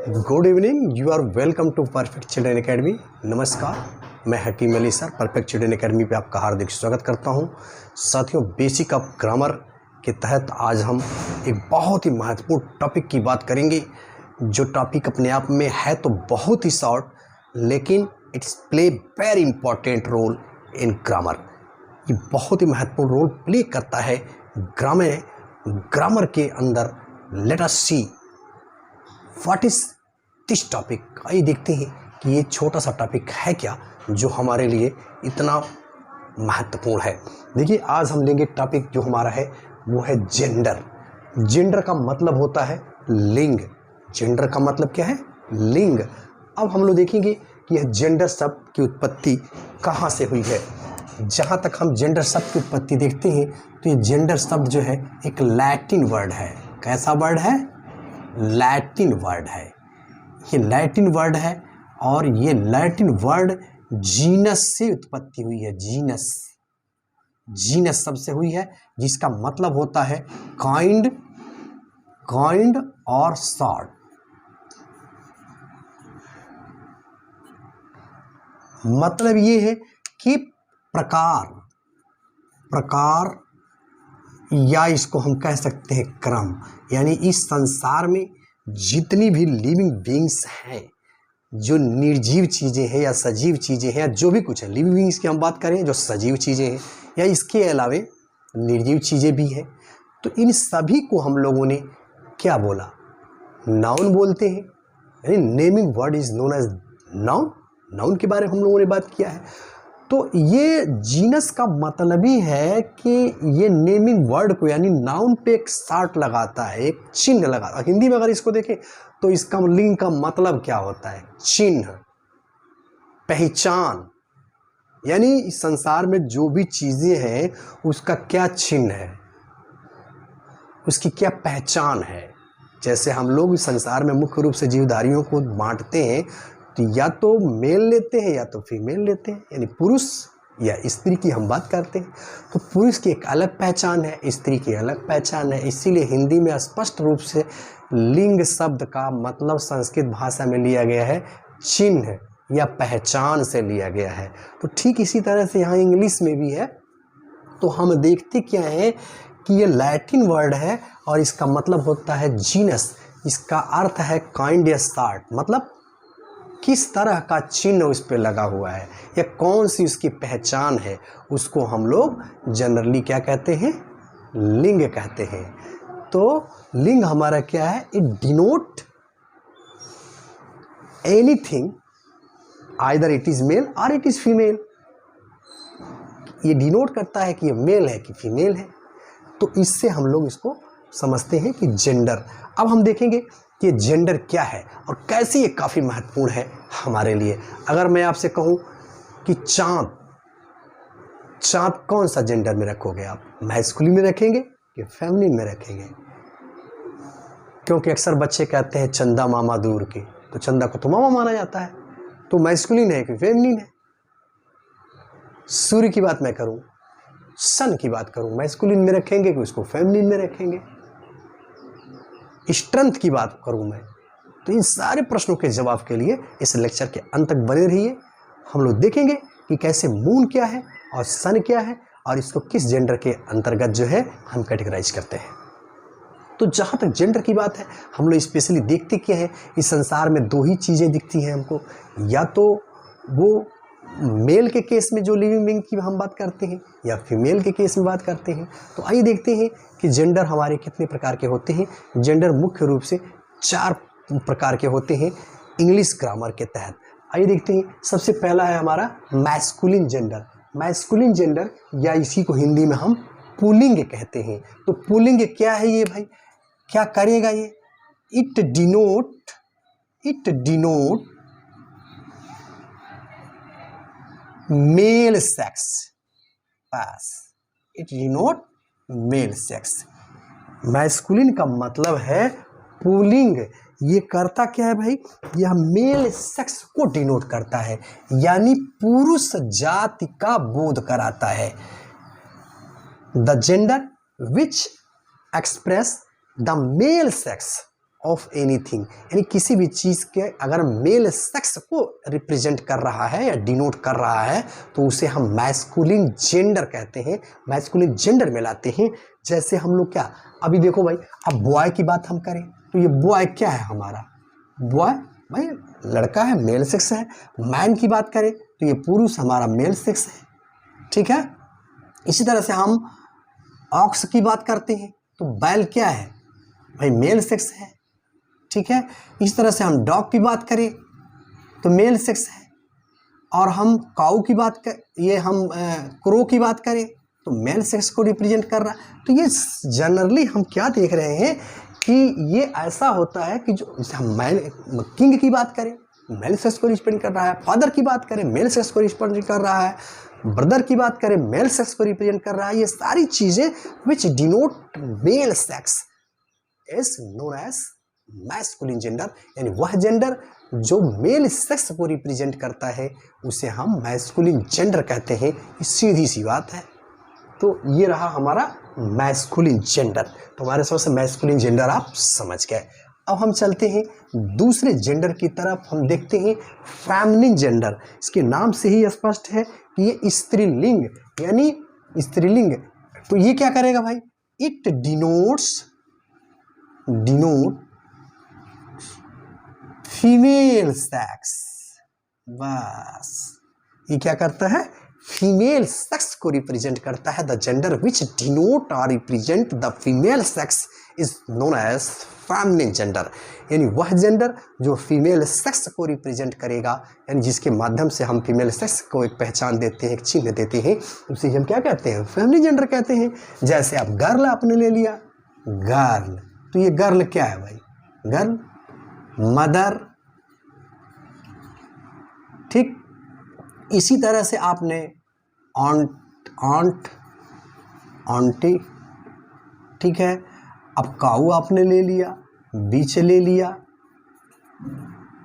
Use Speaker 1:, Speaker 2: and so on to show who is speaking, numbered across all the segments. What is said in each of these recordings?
Speaker 1: Good evening, you are welcome to perfect children academy. नमस्कार, मैं Hakim Ali sir perfect children academy पे आपका हार्दिक स्वागत करता हूं। साथियों, बेसिक ऑफ ग्रामर के तहत आज हम एक बहुत ही महत्वपूर्ण टॉपिक की बात करेंगे। जो टॉपिक अपने आप में है तो बहुत ही शॉर्ट, लेकिन it's play very important role in grammar. ये बहुत ही महत्वपूर्ण रोल प्ले करता है ग्रामर के अंदर। Let us see what is this topic. आइए देखते हैं कि ये छोटा सा टॉपिक है क्या जो हमारे लिए इतना महत्वपूर्ण है। देखिए, आज हम लेंगे टॉपिक जो हमारा है वो है जेंडर। जेंडर का मतलब होता है लिंग। जेंडर का मतलब क्या है? लिंग। अब हम लोग देखेंगे कि यह जेंडर शब्द की उत्पत्ति कहाँ से हुई है। जहाँ तक हम जेंडर शब्द की उत्पत्ति देखते हैं तो ये जेंडर शब्द जो है एक लैटिन वर्ड है। कैसा वर्ड है? लैटिन वर्ड है। ये लैटिन वर्ड है और ये लैटिन वर्ड जीनस से उत्पत्ति हुई है। जीनस शब्द से हुई है, जिसका मतलब होता है काइंड और सॉर्ट। मतलब ये है कि प्रकार या इसको हम कह सकते हैं क्रम। यानी इस संसार में जितनी भी लिविंग बीइंग्स हैं, जो निर्जीव चीज़ें हैं या सजीव चीज़ें हैं या जो भी कुछ है, लिविंग बीइंग्स की हम बात करें जो सजीव चीज़ें हैं या इसके अलावे निर्जीव चीज़ें भी हैं, तो इन सभी को हम लोगों ने क्या बोला? नाउन बोलते हैं। यानी naming word is known as noun. Noun के बारे में हम लोगों ने बात किया है। तो ये जीनस का मतलब ही है कि ये नेमिंग वर्ड को यानी नाउन पे एक सार्ट लगाता है, एक चिन्ह लगाता है। हिंदी में अगर इसको देखें तो इसका लिंग का मतलब क्या होता है? चिन्ह, पहचान। यानी इस संसार में जो भी चीजें हैं उसका क्या चिन्ह है, उसकी क्या पहचान है। जैसे हम लोग इस संसार में मुख्य रूप से जीवधारियों को बांटते हैं तो या तो मेल लेते हैं या तो फीमेल लेते हैं, यानी पुरुष या स्त्री की हम बात करते हैं। तो पुरुष की एक अलग पहचान है, स्त्री की अलग पहचान है। इसीलिए हिंदी में स्पष्ट रूप से लिंग शब्द का मतलब संस्कृत भाषा में लिया गया है चिन्ह या पहचान से लिया गया है। तो ठीक इसी तरह से यहाँ इंग्लिश में भी है। तो हम देखते क्या है कि ये लैटिन वर्ड है और इसका मतलब होता है जीनस। इसका अर्थ है काइंड या सॉर्ट। मतलब किस तरह का चिन्ह उस पर लगा हुआ है या कौन सी उसकी पहचान है, उसको हम लोग जनरली क्या कहते हैं? लिंग कहते हैं। तो लिंग हमारा क्या है? It denote anything, either it is male और इट इज फीमेल। ये डिनोट करता है कि ये मेल है कि फीमेल है। तो इससे हम लोग इसको समझते हैं कि जेंडर। अब हम देखेंगे कि जेंडर क्या है और कैसे ये काफ़ी महत्वपूर्ण है हमारे लिए। अगर मैं आपसे कहूँ कि चाँद कौन सा जेंडर में रखोगे आप? मैस्कुलिन में रखेंगे कि फेमिनिन में रखेंगे? क्योंकि अक्सर बच्चे कहते हैं चंदा मामा दूर के, तो चंदा को तो मामा माना जाता है, तो मैस्कुलिन है कि फेमिनिन है? सूर्य की बात मैं करूँ, सन की बात करूँ, मैस्कुलिन में रखेंगे कि उसको फेमिनिन में रखेंगे? स्ट्रेंथ की बात करूं मैं, तो इन सारे प्रश्नों के जवाब के लिए इस लेक्चर के अंत तक बने रहिए। हम लोग देखेंगे कि कैसे मून क्या है और सन क्या है और इसको किस जेंडर के अंतर्गत जो है हम कैटेगराइज करते हैं। तो जहाँ तक जेंडर की बात है, हम लोग स्पेशली देखते क्या है, इस संसार में दो ही चीज़ें दिखती हैं हमको। या तो वो मेल के केस में जो लिविंग बीइंग की हम बात करते हैं या फीमेल के केस में बात करते हैं। तो आइए देखते हैं कि जेंडर हमारे कितने प्रकार के होते हैं। जेंडर मुख्य रूप से 4 प्रकार के होते हैं इंग्लिश ग्रामर के तहत। आइए देखते हैं। सबसे पहला है हमारा मैस्कुलिन जेंडर। मैस्कुलिन जेंडर या इसी को हिंदी में हम पुल्लिंग कहते हैं। तो पुल्लिंग क्या है ये भाई? क्या करेगा ये? It denote male sex. बस, it denote male sex. Masculine का मतलब है पुलिंग। ये करता क्या है भाई? यह मेल सेक्स को डिनोट करता है, यानी पुरुष जाति का बोध कराता है। The gender which express the male sex of anything, यानी किसी भी चीज़ के अगर मेल सेक्स को रिप्रेजेंट कर रहा है या डिनोट कर रहा है तो उसे हम मैस्कुलिन जेंडर कहते हैं, मैस्कुलिन जेंडर में लाते हैं। जैसे हम लोग क्या, अभी देखो भाई, अब बॉय की बात हम करें तो ये बॉय क्या है हमारा, बॉय भाई लड़का है, मेल सेक्स है। मैन की बात करें तो ये पुरुष हमारा मेल सेक्स है, ठीक है। इसी तरह से हम ऑक्स की बात करते हैं तो बैल क्या है भाई, मेल सेक्स है, ठीक है। इस तरह से हम डॉग की बात करें तो मेल सेक्स है, और हम काऊ की बात कर, ये हम क्रो की बात करें तो मेल सेक्स को रिप्रेजेंट कर रहा है। तो ये जनरली हम क्या देख रहे हैं कि ये ऐसा होता है कि जो हम मैल किंग की बात करें मेल सेक्स को रिप्रेजेंट कर रहा है, फादर की बात करें मेल सेक्स को रिप्रेजेंट कर रहा है, ब्रदर की बात करें मेल सेक्स को रिप्रेजेंट कर रहा है। ये सारी चीज़ें which denote male sex is known as masculine gender, यानी वह जेंडर जो मेल सेक्स को रिप्रेजेंट करता है उसे हम मैस्कुलिन जेंडर कहते हैं। ये सीधी सी बात है। तो ये रहा हमारा मैस्कुलिन जेंडर। तो हमारे समझ से मैस्कुलिन जेंडर आप समझ गए। अब हम चलते हैं दूसरे जेंडर की तरफ, हम देखते हैं फेमिनिन जेंडर। इसके नाम से ही स्पष्ट है कि ये स्त्रीलिंग, यानी स्त्रीलिंग। तो ये क्या करेगा भाई, इट डिनोट फीमेल सेक्स। बस ये क्या करता है, फीमेल सेक्स को रिप्रेजेंट करता है। द जेंडर विच डिनोट और represent the female sex is known as feminine gender, यानी वह जेंडर जो फीमेल सेक्स को रिप्रेजेंट करेगा, यानी जिसके माध्यम से हम फीमेल सेक्स को एक पहचान देते हैं, एक चिन्ह देते हैं, उसे हम क्या कहते हैं, फेमिनिन जेंडर कहते हैं। जैसे आप गर्ल आपने ले लिया, गर्ल, तो ये गर्ल क्या है भाई, गर्ल मदर, ठीक। इसी तरह से आपने ऑन्ट आंटी, ठीक है। अब काऊ आपने ले लिया, बीच ले लिया,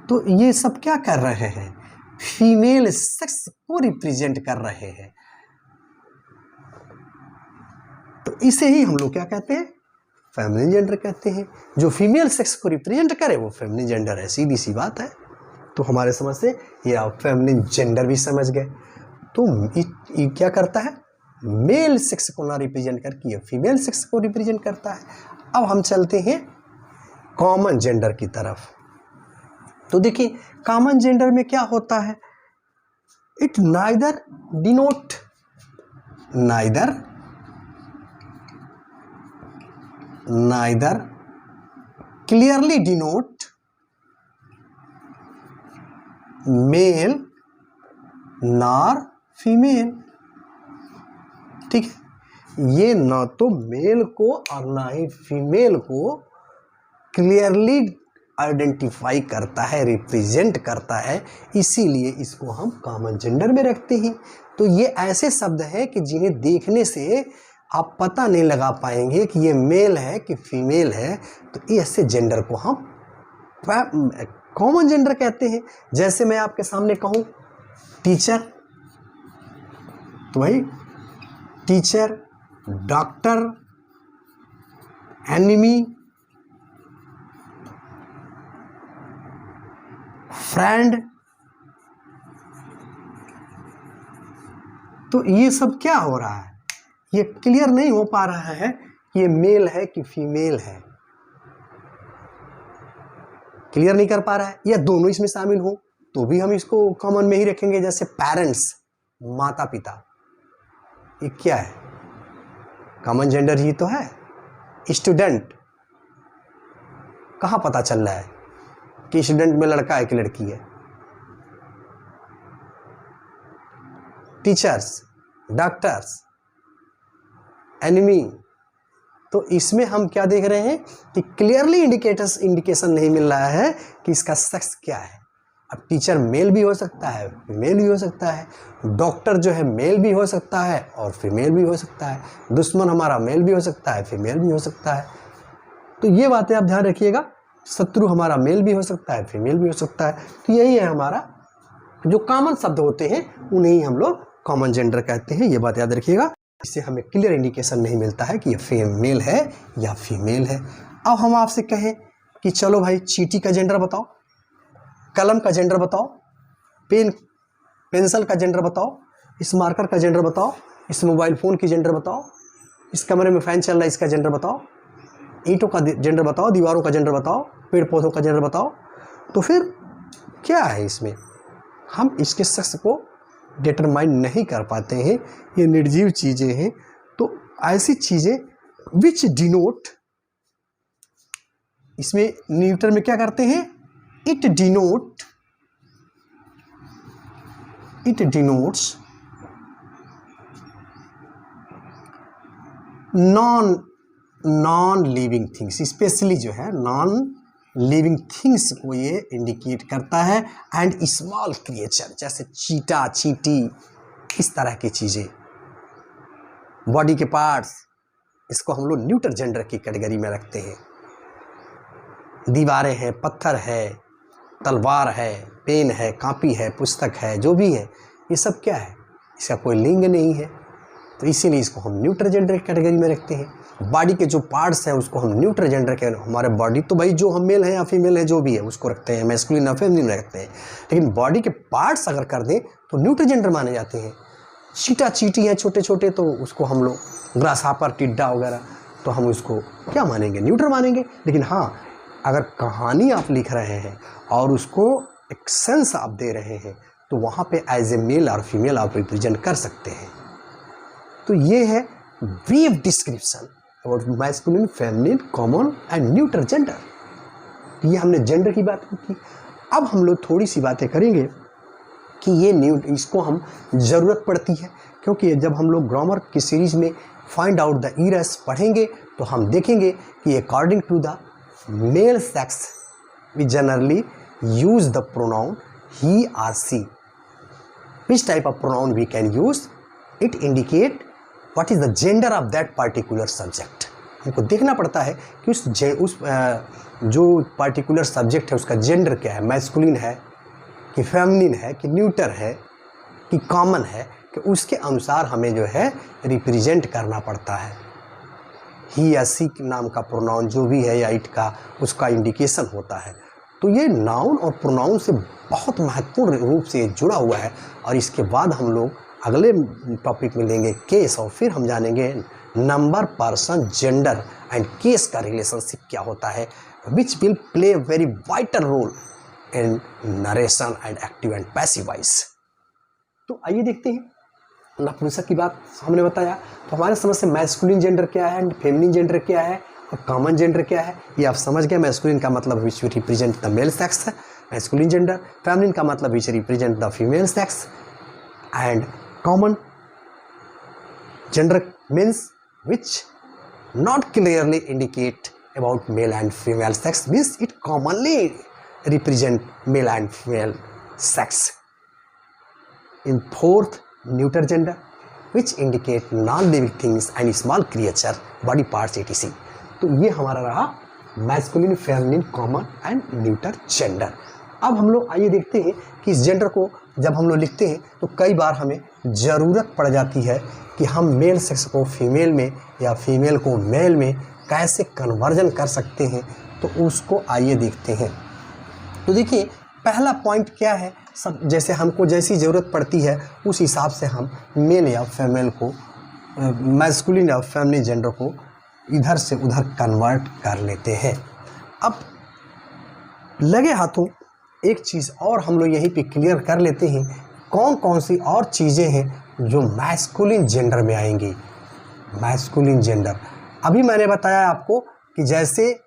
Speaker 1: तो ये सब क्या कर रहे हैं, फीमेल सेक्स को रिप्रेजेंट कर रहे हैं। तो इसे ही हम लोग क्या कहते हैं, फेमिनिन जेंडर कहते हैं। जो फीमेल सेक्स को रिप्रेजेंट करे वो फेमिनिन जेंडर है, सीधी सी बात है। तो हमारे समझ से ये आप फेमिनिन जेंडर भी समझ गए। तो ये क्या करता है, मेल सेक्स को ना रिप्रेजेंट करके ये फीमेल सेक्स को रिप्रेजेंट करता है। अब हम चलते हैं कॉमन जेंडर की तरफ। तो देखिए कॉमन जेंडर में क्या होता है, it neither denote, neither clearly denote male nor female, ठीक है। ये ना तो मेल को और ना ही फीमेल को क्लियरली आइडेंटिफाई करता है, रिप्रेजेंट करता है, इसीलिए इसको हम कॉमन जेंडर में रखते हैं। तो ये ऐसे शब्द हैं कि जिन्हें देखने से आप पता नहीं लगा पाएंगे कि ये मेल है कि फीमेल है, तो ऐसे जेंडर को हम कॉमन जेंडर कहते हैं। जैसे मैं आपके सामने कहूँ टीचर, तो भाई टीचर, डॉक्टर, एनिमी, फ्रेंड, तो ये सब क्या हो रहा है, ये क्लियर नहीं हो पा रहा है कि ये मेल है कि फीमेल है, क्लियर नहीं कर पा रहा है, या दोनों इसमें शामिल हो तो भी हम इसको कॉमन में ही रखेंगे। जैसे पेरेंट्स, माता पिता, ये क्या है, कॉमन जेंडर ही तो है। स्टूडेंट, कहाँ पता चल रहा है कि स्टूडेंट में लड़का है कि लड़की है। टीचर्स, डॉक्टर्स, एनिमी, तो इसमें हम क्या देख रहे हैं कि क्लियरली इंडिकेशन नहीं मिल रहा है कि इसका सेक्स क्या है। अब टीचर मेल भी हो सकता है, फीमेल भी हो सकता है, डॉक्टर जो है मेल भी हो सकता है और फीमेल भी हो सकता है, दुश्मन हमारा मेल भी हो सकता है, फीमेल भी हो सकता है। तो ये बातें आप ध्यान रखिएगा, शत्रु हमारा मेल भी हो सकता है, फीमेल भी हो सकता है। तो यही है हमारा जो कॉमन शब्द होते हैं उन्हें हम लोग कॉमन जेंडर कहते हैं, ये बात याद रखिएगा। इससे हमें क्लियर इंडिकेशन नहीं मिलता है कि ये मेल है या फीमेल है। अब हम आपसे कहें कि चलो भाई चींटी का जेंडर बताओ, कलम का जेंडर बताओ, पेंसिल का जेंडर बताओ, इस मार्कर का जेंडर बताओ, इस मोबाइल फ़ोन की जेंडर बताओ, इस कमरे में फ़ैन चल रहा है इसका जेंडर बताओ, ईंटों का जेंडर बताओ, दीवारों का जेंडर बताओ, पेड़ पौधों का जेंडर बताओ। तो फिर क्या है इसमें, हम इसके शख्स को डिटरमाइन नहीं कर पाते हैं, ये निर्जीव चीज़ें हैं। तो ऐसी चीज़ें विच डिनोट, इसमें न्यूटर में क्या करते हैं, it denotes non living things, specially जो है नॉन लिविंग थिंग्स को ये इंडिकेट करता है, एंड स्मॉल क्रिएचर जैसे चीटा, चींटी, इस तरह की चीज़ें, बॉडी के पार्ट्स, इसको हम लोग न्यूटर जेंडर की कैटेगरी में रखते हैं। दीवारें हैं, पत्थर है, तलवार है, पेन है, कॉपी है, पुस्तक है, जो भी है, ये सब क्या है, इसका कोई लिंग नहीं है, तो इसीलिए इसको हम न्यूट्रल जेंडर कैटेगरी में रखते हैं। बॉडी के जो पार्ट्स हैं उसको हम न्यूट्रल जेंडर के, हमारे बॉडी तो भाई जो हम मेल है या फीमेल है जो भी है उसको रखते हैं, मैस्कुलिन या फेमिनिन रखते हैं, लेकिन बॉडी के पार्ट्स अगर कर दें तो न्यूट्रल जेंडर माने जाते हैं। चीटा चीटी हैं छोटे छोटे, तो उसको हम लोग ग्रासहापर, टिड्डा वगैरह, तो हम उसको क्या मानेंगे, न्यूट्रल मानेंगे। लेकिन हाँ, अगर कहानी आप लिख रहे हैं और उसको एक सेंस आप दे रहे हैं तो वहाँ पे एज ए मेल और फीमेल आप रिप्रेजेंट कर सकते हैं। तो ये है brief description about masculine, feminine, common and neutral gender. ये हमने जेंडर की बात की। अब हम लोग थोड़ी सी बातें करेंगे कि ये इसको हम ज़रूरत पड़ती है, क्योंकि जब हम लोग ग्रामर की सीरीज़ में फाइंड आउट द ईरस पढ़ेंगे तो हम देखेंगे कि according to the male sex we generally use the pronoun he or she. Which type of pronoun we can use? It indicate what is the gender of that particular subject. हमको देखना पड़ता है कि उस जो particular subject है उसका gender क्या है, मैस्कुलिन है कि फेमिनिन है कि न्यूटर है कि कॉमन है, कि उसके अनुसार हमें जो है रिप्रेजेंट करना पड़ता है। ही या सी नाम का प्रोनाउन जो भी है या इट का, उसका इंडिकेशन होता है। तो ये नाउन और प्रोनाउन से बहुत महत्वपूर्ण रूप से जुड़ा हुआ है। और इसके बाद हम लोग अगले टॉपिक में लेंगे केस, और फिर हम जानेंगे number, person, gender and case का रिलेशनशिप क्या होता है, which will play very vital role in narration and active and passive voice. तो आइए देखते हैं, नपुंसक की बात हमने बताया, तो हमारे समझ से मैस्कुलिन जेंडर क्या है एंड फेमिनिन जेंडर क्या है और कॉमन जेंडर क्या है, ये आप समझ गए। मैस्कुलिन का मतलब which represent the male sex है, मैस्कुलिन जेंडर। फेमिनिन का मतलब which represent the female sex, and common gender means which not clearly indicate about male and female sex, means it commonly represent male and female sex. In fourth, neuter gender which indicate non living things and small creature, body parts etc. तो ये हमारा रहा masculine, feminine, common and neuter gender. अब हम लोग आइए देखते हैं कि इस जेंडर को जब हम लोग लिखते हैं तो कई बार हमें ज़रूरत पड़ जाती है कि हम मेल सेक्स को फीमेल में या फीमेल को मेल में कैसे कन्वर्जन कर सकते हैं, तो उसको आइए देखते हैं। तो देखिए, पहला पॉइंट क्या है, सब जैसे हमको जैसी ज़रूरत पड़ती है उस हिसाब से हम मेल या फीमेल को, मैस्कुलिन या फेमिनिन जेंडर को इधर से उधर कन्वर्ट कर लेते हैं। अब लगे हाथों एक चीज़ और हम लोग यहीं पे क्लियर कर लेते हैं, कौन कौन सी और चीज़ें हैं जो मैस्कुलिन जेंडर में आएंगी। मैस्कुलिन जेंडर, अभी मैंने बताया आपको कि जैसे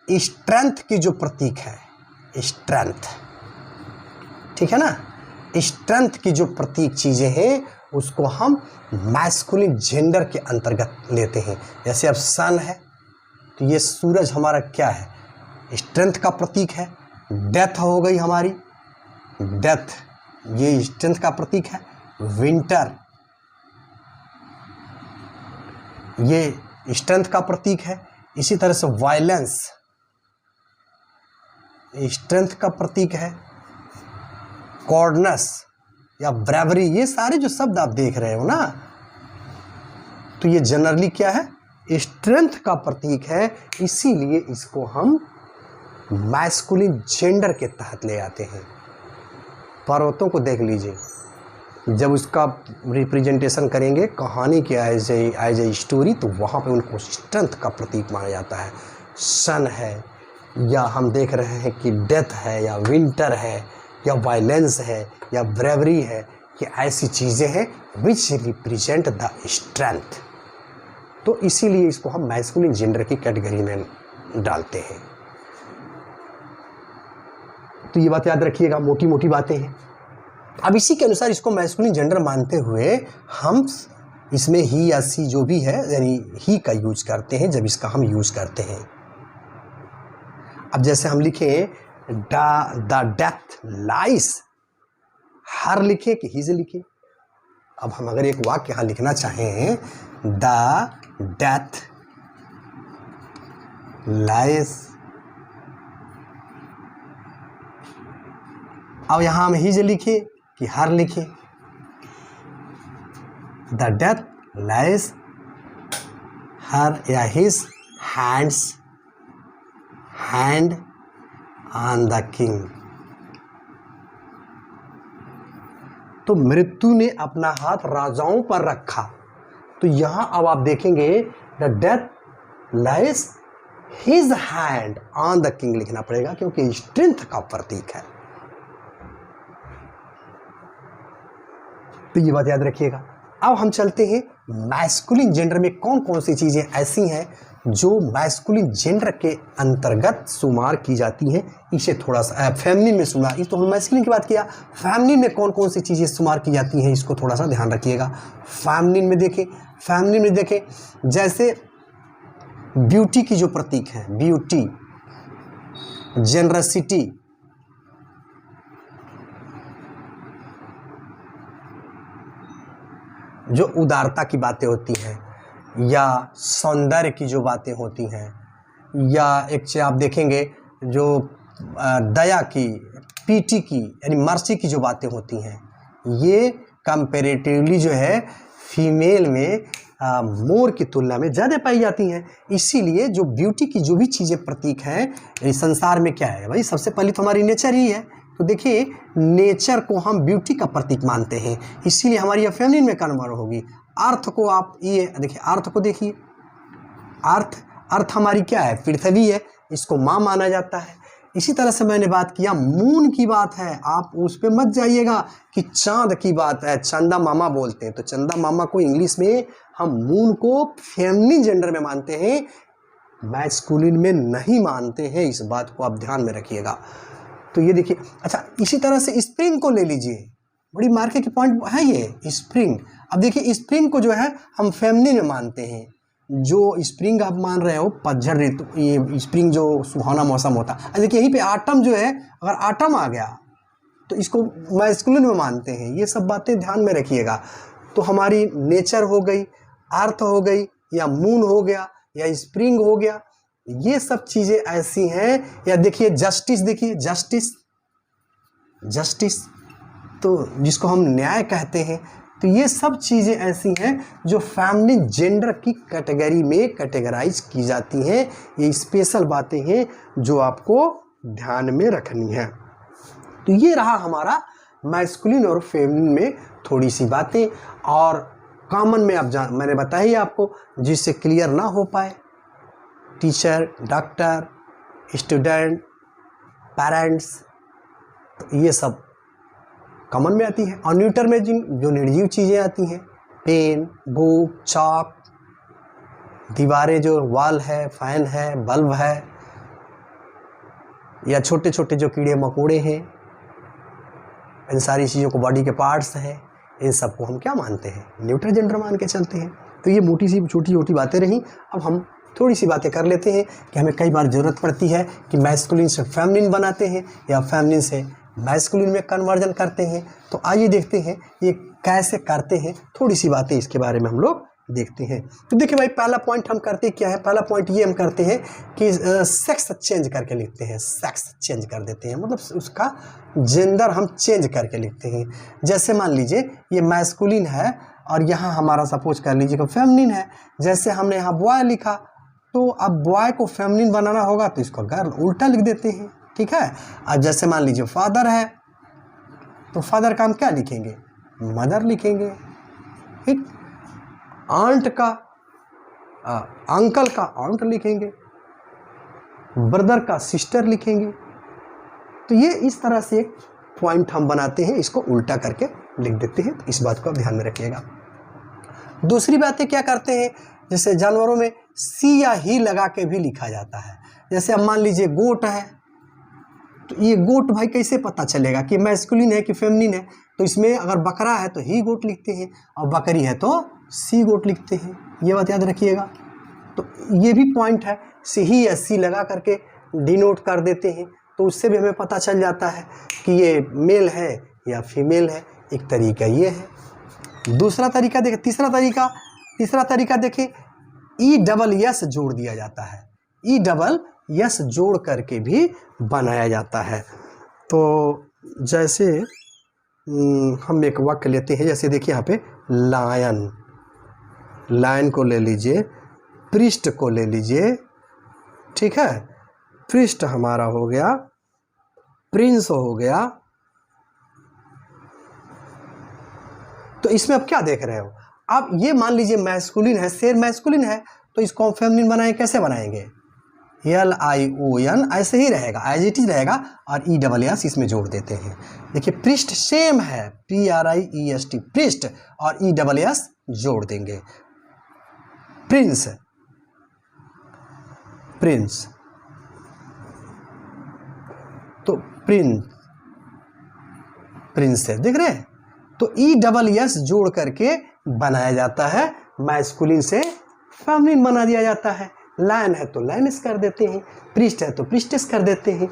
Speaker 1: स्ट्रेंथ की जो प्रतीक है, स्ट्रेंथ, ठीक है ना, स्ट्रेंथ की जो प्रतीक चीज़ें हैं उसको हम मैस्कुलिन जेंडर के अंतर्गत लेते हैं। जैसे अब सन है तो ये सूरज हमारा क्या है, स्ट्रेंथ का प्रतीक है। डेथ हो गई हमारी, डेथ ये स्ट्रेंथ का प्रतीक है। विंटर ये स्ट्रेंथ का प्रतीक है। इसी तरह से वायलेंस स्ट्रेंथ का प्रतीक है। कॉर्डनेस या ब्रेवरी, ये सारे जो शब्द आप देख रहे हो ना, तो ये जनरली क्या है, स्ट्रेंथ का प्रतीक है। इसीलिए इसको हम मैस्कुलिन जेंडर के तहत ले आते हैं। पर्वतों को देख लीजिए, जब उसका रिप्रेजेंटेशन करेंगे कहानी के एज ए स्टोरी, तो वहाँ पे उनको स्ट्रेंथ का प्रतीक माना जाता है। सन है, या हम देख रहे हैं कि डेथ है, या विंटर है, या वायलेंस है, या ब्रेवरी है, ये ऐसी चीज़ें हैं विच रिप्रेजेंट द स्ट्रेंथ। तो इसीलिए इसको हम मैस्कुलिन जेंडर की कैटेगरी में डालते हैं। तो ये बात याद रखिएगा, मोटी मोटी बातें हैं। अब इसी के अनुसार इसको मैस्कुलिन जेंडर मानते हुए हम इसमें ही या सी जो भी है यानी ही का यूज करते हैं जब इसका हम यूज करते हैं। अब जैसे हम लिखें द डेथ लाइस, हर लिखे कि ही से लिखे। अब हम अगर एक वाक्य यहाँ लिखना चाहें, द डेथ लाइस, अब यहाँ हम ही से लिखे कि हर लिखे। द डेथ लाइस हर या his hand on the king. तो मृत्यु ने अपना हाथ राजाओं पर रखा। तो यहां अब आप देखेंगे the death lies his hand on the king लिखना पड़ेगा, क्योंकि स्ट्रेंथ का प्रतीक है। तो ये बात याद रखिएगा। अब हम चलते हैं मैस्कुलिन जेंडर में कौन कौन सी चीज़ें ऐसी हैं जो मैस्कुलिन जेंडर के अंतर्गत शुमार की जाती हैं। इसे थोड़ा सा फेमिनिन में शुमार, इस तो हम मैस्कुलिन की बात किया, फेमिनिन में कौन कौन सी चीज़ें शुमार की जाती हैं इसको थोड़ा सा ध्यान रखिएगा। फेमिनिन में देखें जैसे ब्यूटी की जो प्रतीक है, ब्यूटी, जेनरसिटी, जो उदारता की बातें होती हैं, या सौंदर्य की जो बातें होती हैं, या एक चीज़ आप देखेंगे जो दया की, पीटी की यानी मर्सी की जो बातें होती हैं, ये कंपैरेटिवली जो है फीमेल में मोर की तुलना में ज़्यादा पाई जाती हैं। इसीलिए जो ब्यूटी की जो भी चीज़ें प्रतीक हैं इस संसार में क्या है भाई, सबसे पहले तो हमारी नेचर ही है। तो देखिए नेचर को हम ब्यूटी का प्रतीक मानते हैं, इसीलिए हमारी यह फेमिनिन में कन्वर्ट होगी। अर्थ को आप ये देखिए, अर्थ को देखिए, अर्थ हमारी क्या है, पृथ्वी है, इसको माँ माना जाता है। इसी तरह से मैंने बात किया मून की बात है, आप उस पर मत जाइएगा कि चांद की बात है, चंदा मामा बोलते हैं, तो चंदा मामा को इंग्लिश में हम मून को फेमिनिन जेंडर में मानते हैं, मैस्कुलिन में नहीं मानते हैं। इस बात को आप ध्यान में रखिएगा। तो ये देखिए, अच्छा इसी तरह से स्प्रिंग को ले लीजिए, बड़ी मार्के की पॉइंट है ये स्प्रिंग। अब देखिए स्प्रिंग को जो है हम फेमिनिन में मानते हैं। जो स्प्रिंग आप मान रहे हो पतझड़ ऋतु, ये स्प्रिंग जो सुहाना मौसम होता है, देखिए यहीं पे आटम जो है, अगर आटम आ गया तो इसको मैस्कुलिन में मानते हैं। ये सब बातें ध्यान में रखिएगा। तो हमारी नेचर हो गई, अर्थ हो गई, या मून हो गया, या स्प्रिंग हो गया, ये सब चीज़ें ऐसी हैं। या देखिए जस्टिस, देखिए जस्टिस तो जिसको हम न्याय कहते हैं, तो ये सब चीज़ें ऐसी हैं जो फेमिनिन जेंडर की कैटेगरी में कैटेगराइज की जाती हैं। ये स्पेशल बातें हैं जो आपको ध्यान में रखनी है। तो ये रहा हमारा मैस्कुलिन और फेमिनिन में थोड़ी सी बातें, और कॉमन में आप मैंने बताया आपको, जिससे क्लियर ना हो पाए, टीचर, डॉक्टर, स्टूडेंट, पेरेंट्स, तो ये सब कॉमन में आती है। और न्यूटर में जो निर्जीव चीज़ें आती हैं, पेन, बुक, चॉक, दीवारें, जो वॉल है, फैन है, बल्ब है, या छोटे छोटे जो कीड़े मकोड़े हैं, इन सारी चीज़ों को बॉडी के पार्ट्स हैं, इन सबको हम क्या मानते हैं, न्यूट्रल जेंडर मान के चलते हैं। तो ये मोटी सी छोटी छोटी बातें रहीं। अब हम थोड़ी सी बातें कर लेते हैं कि हमें कई बार ज़रूरत पड़ती है कि मैस्कुलिन से फेमिनिन बनाते हैं या फेमिनिन से मैस्कुलिन में कन्वर्जन करते हैं। तो आइए देखते हैं ये कैसे करते हैं, थोड़ी सी बातें इसके बारे में हम लोग देखते हैं। तो देखिए भाई, पहला पॉइंट हम करते क्या है, पहला पॉइंट ये हम करते हैं कि सेक्स चेंज करके लिखते हैं, सेक्स चेंज कर देते हैं, मतलब उसका जेंडर हम चेंज करके लिखते हैं। जैसे मान लीजिए ये मैस्कुलिन है और यहाँ हमारा सपोज कर लीजिएगा फेमिनिन है। जैसे हमने यहाँ बॉय लिखा तो अब बॉय को फेमिनिन बनाना होगा तो इसको गर्ल उल्टा लिख देते हैं, ठीक है। अब जैसे मान लीजिए फादर है तो फादर का हम क्या लिखेंगे, मदर लिखेंगे, ठीक। आंट का अंकल का आंट लिखेंगे, ब्रदर का सिस्टर लिखेंगे। तो ये इस तरह से एक पॉइंट हम बनाते हैं, इसको उल्टा करके लिख देते हैं। इस बात को आप ध्यान में रखिएगा। दूसरी बातें क्या करते हैं, जैसे जानवरों में सी या ही लगा के भी लिखा जाता है। जैसे अब मान लीजिए गोट है, तो ये गोट भाई कैसे पता चलेगा कि मैस्कुलिन है कि फेमिनिन है, तो इसमें अगर बकरा है तो ही गोट लिखते हैं और बकरी है तो सी गोट लिखते हैं, ये बात याद रखिएगा। तो ये भी पॉइंट है, सी ही या सी लगा करके डिनोट कर देते हैं, तो उससे भी हमें पता चल जाता है कि ये मेल है या फीमेल है। एक तरीका ये है। दूसरा तरीका देखें, तीसरा तरीका देखें, ई डबल एस जोड़ दिया जाता है, ई डबल एस जोड़ करके भी बनाया जाता है। तो जैसे हम एक वाक्य लेते हैं, जैसे देखिए यहाँ पे लायन, लायन को ले लीजिए, पृष्ठ को ले लीजिए, ठीक है। पृष्ठ हमारा हो गया, प्रिंस हो गया। तो इसमें आप क्या देख रहे हो, आप ये मान लीजिए मैस्कुलिन है, शेर मैस्कुलिन है, तो इसको हम फेमिनिन बनाएं, कैसे बनाएंगे, LION ऐसे ही रहेगा, एज इट इज रहेगा, और ई डबल एस इसमें जोड़ देते हैं। देखिए पृष्ठ सेम है, PRIEST पृष्ठ, और ई डबल एस जोड़ देंगे। प्रिंस, प्रिंस, तो प्रिंस है, देख रहे हैं। तो ई डबल एस जोड़ करके बनाया जाता है, मैस्कुलिन से फेमिनिन बना दिया जाता है। लायन है तो लायनिस कर देते हैं, पृष्ठ है तो पृष्ठेस कर देते हैं,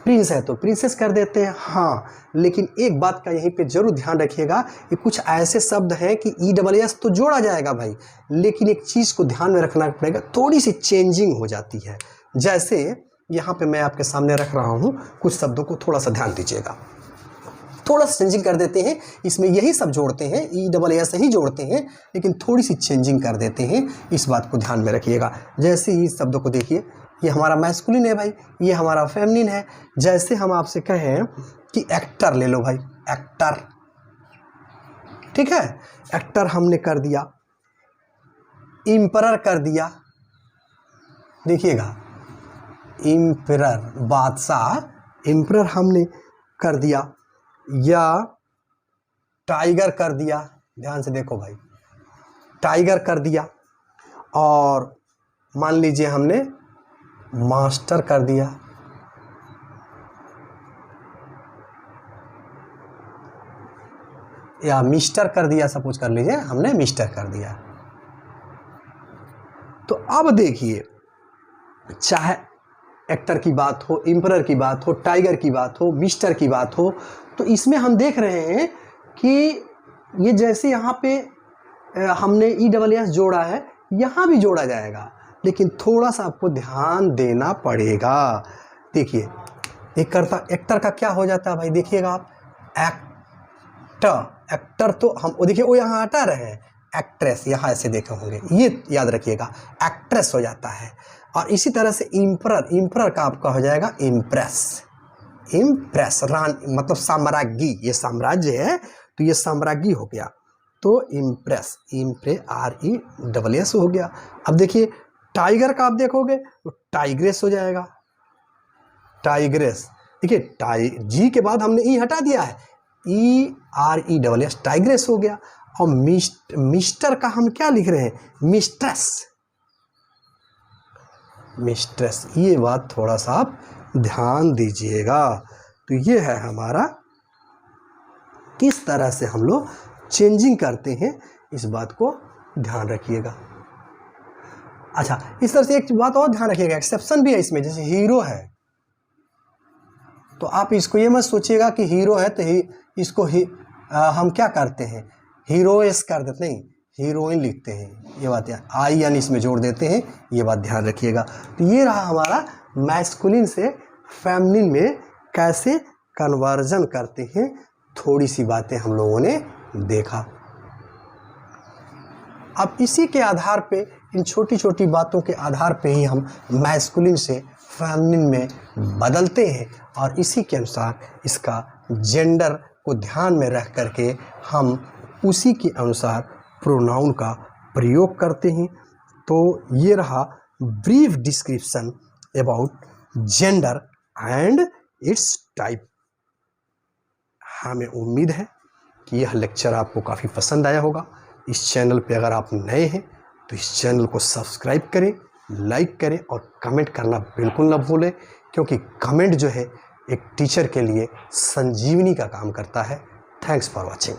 Speaker 1: प्रिंस है तो प्रिंसेस कर देते हैं। हाँ, लेकिन एक बात का यहीं पे जरूर ध्यान रखिएगा कि कुछ ऐसे शब्द हैं कि ई डबल एस तो जोड़ा जाएगा भाई, लेकिन एक चीज़ को ध्यान में रखना पड़ेगा, थोड़ी सी चेंजिंग हो जाती है। जैसे यहाँ पे मैं आपके सामने रख रहा हूँ, कुछ शब्दों को थोड़ा सा ध्यान दीजिएगा, थोड़ा सा चेंजिंग कर देते हैं, इसमें यही सब जोड़ते हैं, ई डबल एस ही जोड़ते हैं, लेकिन थोड़ी सी चेंजिंग कर देते हैं, इस बात को ध्यान में रखिएगा। जैसे इस शब्दों को देखिए, ये हमारा मैस्कुलिन है भाई, ये हमारा फेमिनिन है। जैसे हम आपसे कहें कि एक्टर ले लो भाई, एक्टर, ठीक है, एक्टर हमने कर दिया, इम्परर कर दिया, देखिएगा इम्परर बादशाह, इम्परर हमने कर दिया, या टाइगर कर दिया, ध्यान से देखो भाई, टाइगर कर दिया, और मान लीजिए हमने मास्टर कर दिया, या मिस्टर कर दिया, सपोज कर लीजिए हमने मिस्टर कर दिया। तो अब देखिए, चाहे एक्टर की बात हो, इम्परर की बात हो, टाइगर की बात हो, मिस्टर की बात हो, तो इसमें हम देख रहे हैं कि ये जैसे यहाँ पे हमने ई डबल एस जोड़ा है, यहाँ भी जोड़ा जाएगा, लेकिन थोड़ा सा आपको ध्यान देना पड़ेगा। देखिए एक्टर का क्या हो जाता है भाई, देखिएगा आप, एक्टर तो हम देखिए वो यहाँ हटा रहे हैं, एक्ट्रेस यहाँ ऐसे देखे होंगे, ये याद रखिएगा, एक्ट्रेस हो जाता है। और इसी तरह से इम्परर का आपका हो जाएगा इम्प्रेस, रानी मतलब साम्राज्ञी, ये साम्राज्य है तो ये साम्राज्ञी हो गया, तो इम्प्रेस, RESS हो गया। अब देखिए टाइगर का आप देखोगे तो टाइग्रेस हो जाएगा, टाइग्रेस, देखिए जी के बाद हमने ई हटा दिया है, ERESS, टाइग्रेस हो गया। और मिस्टर का हम क्या लिख रहे हैं, मिस्ट्रेस, ये बात थोड़ा सा आप ध्यान दीजिएगा। तो ये है हमारा, किस तरह से हम लोग चेंजिंग करते हैं, इस बात को ध्यान रखिएगा। अच्छा, इस तरह से एक बात और ध्यान रखिएगा, एक्सेप्शन भी है इसमें, जैसे हीरो है, तो आप इसको ये मत सोचिएगा कि हीरो है तो इसको हम क्या करते हैं, हीरोइस कर देते, नहीं, हीरोइन लिखते हैं, ये बात IN इसमें जोड़ देते हैं, ये बात ध्यान रखिएगा। तो ये रहा हमारा मैस्कुलिन से फेमिनिन में कैसे कन्वर्जन करते हैं, थोड़ी सी बातें हम लोगों ने देखा। अब इसी के आधार पे इन छोटी छोटी बातों के आधार पे ही हम मैस्कुलिन से फेमिनिन में बदलते हैं और इसी के अनुसार इसका जेंडर को ध्यान में रख करके हम उसी के अनुसार प्रोनाउन का प्रयोग करते हैं। तो ये रहा brief description about gender and it's type. हमें उम्मीद है कि यह लेक्चर आपको काफ़ी पसंद आया होगा। इस चैनल पे अगर आप नए हैं तो इस चैनल को सब्सक्राइब करें, लाइक करें और कमेंट करना बिल्कुल ना भूलें, क्योंकि कमेंट जो है एक टीचर के लिए संजीवनी का काम करता है। Thanks for watching.